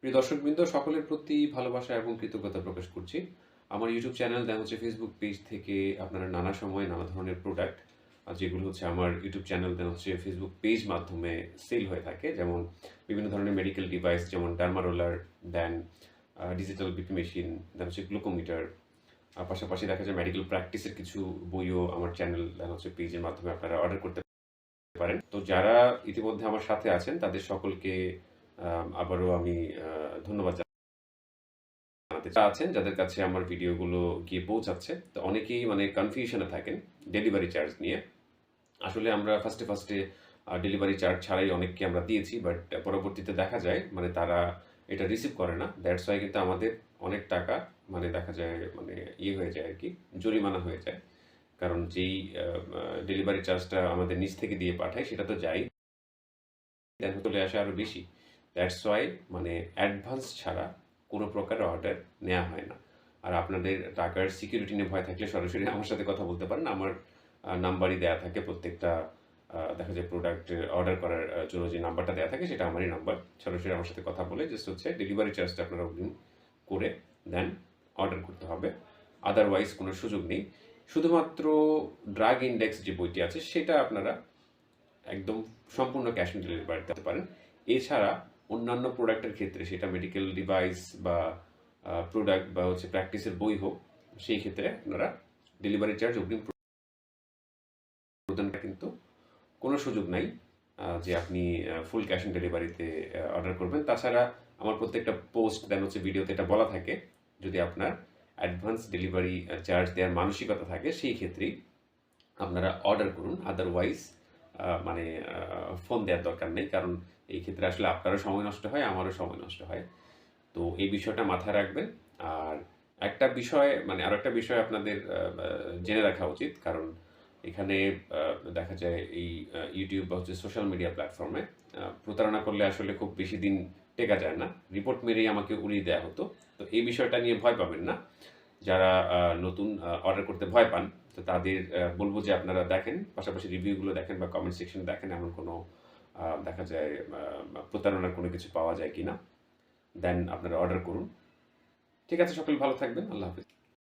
প্রিয় দর্শকবৃন্দ, সকলের প্রতি ভালোবাসা এবং কৃতজ্ঞতা প্রকাশ করছি। আমার ইউটিউব চ্যানেল দেন হচ্ছে ফেসবুক পেজ থেকে আপনারা নানা সময় নানা ধরনের প্রোডাক্ট যেগুলো হচ্ছে আমার ইউটিউব চ্যানেল দেন হচ্ছে ফেসবুক পেজ মাধ্যমে সেল হয়ে থাকে। যেমন বিভিন্ন ধরনের মেডিকেল ডিভাইস, যেমন ডার্মারোলার, দেন ডিজিটাল বিপি মেশিন, দেন হচ্ছে গ্লুকোমিটার। পাশাপাশি দেখা যায় মেডিকেল প্র্যাকটিসের কিছু বইও আমার চ্যানেল দেন হচ্ছে পেজের মাধ্যমে আপনারা অর্ডার করতে পারেন। তো যারা ইতিমধ্যে আমার সাথে আছেন তাদের সকলকে আবারও আমি ধন্যবাদ জানাতে আছেন যাদের কাছে আমার ভিডিওগুলো গিয়ে পৌঁছাচ্ছে। তো অনেকেই মানে কনফিউশনে থাকেন ডেলিভারি চার্জ নিয়ে। আসলে আমরা ফার্স্টে ডেলিভারি চার্জ ছাড়াই অনেককে আমরা দিয়েছি, বাট পরবর্তীতে দেখা যায় মানে তারা এটা রিসিভ করে না। দ্যাটস ওয়াই কিন্তু আমাদের অনেক টাকা মানে দেখা যায় মানে হয়ে যায় আর কি, জরিমানা হয়ে যায়। কারণ যেই ডেলিভারি চার্জটা আমাদের নিচ থেকে দিয়ে পাঠায় সেটা তো যাই, দেন চলে আসে আরও বেশি। দ্যাটস ওয়াই মানে অ্যাডভান্স ছাড়া কোনো প্রকার অর্ডার নেওয়া হয় না। আর আপনাদের টাকার সিকিউরিটি নিয়ে ভয় থাকলে সরাসরি আমার সাথে কথা বলতে পারেন। আমার নাম্বারই দেয়া থাকে প্রত্যেকটা দেখা যায় প্রোডাক্ট অর্ডার করার জন্য যে নাম্বারটা দেওয়া থাকে সেটা আমারই নাম্বার। সরাসরি আমার সাথে কথা বলে জাস্ট হচ্ছে ডেলিভারি চার্জটা আপনারা অগ্রিম করে দেন অর্ডার করতে হবে। আদারওয়াইজ কোনো সুযোগ নেই। শুধুমাত্র ড্রাগ ইন্ডেক্স যে বইটি আছে সেটা আপনারা একদম সম্পূর্ণ ক্যাশ অন ডেলিভারি দিতে পারেন। এছাড়া অন্যান্য প্রোডাক্টের ক্ষেত্রে, সেটা মেডিকেল ডিভাইস বা প্রোডাক্ট বা হচ্ছে প্র্যাকটিসের বই হোক, সেই ক্ষেত্রে আপনারা ডেলিভারি চার্জ অগ্রিম প্রদানটা কিন্তু কোনো সুযোগ নাই যে আপনি ফুল ক্যাশ অন ডেলিভারিতে অর্ডার করবেন। তাছাড়া আমার প্রত্যেকটা পোস্ট দেন হচ্ছে ভিডিওতে এটা বলা থাকে, যদি আপনার অ্যাডভান্স ডেলিভারি চার্জ দেওয়ার মানসিকতা থাকে সেই ক্ষেত্রেই আপনারা অর্ডার করুন। আদারওয়াইজ মানে ফোন দেওয়ার দরকার নেই, কারণ এই ক্ষেত্রে আসলে আপনারও সময় নষ্ট হয়, আমারও সময় নষ্ট হয়। তো এই বিষয়টা মাথায় রাখবেন। আর একটা বিষয় মানে আরও একটা বিষয় আপনাদের জেনে রাখা উচিত, কারণ এখানে দেখা যায় এই ইউটিউব বা হচ্ছে সোশ্যাল মিডিয়া প্ল্যাটফর্মে প্রতারণা করলে আসলে খুব বেশি দিন টেকা যায় না। রিপোর্ট মেরেই আমাকে উড়িয়ে দেওয়া হতো। তো এই বিষয়টা নিয়ে ভয় পাবেন না। যারা নতুন অর্ডার করতে ভয় পান, তো তাদের বলব যে আপনারা দেখেন, পাশাপাশি রিভিউগুলো দেখেন বা কমেন্ট সেকশন দেখেন, এমন কোনো দেখা যায় প্রতারণার কোনো কিছু পাওয়া যায় কিনা, দেন আপনারা অর্ডার করুন। ঠিক আছে, সকলে ভালো থাকবেন। আল্লাহ হাফিজ।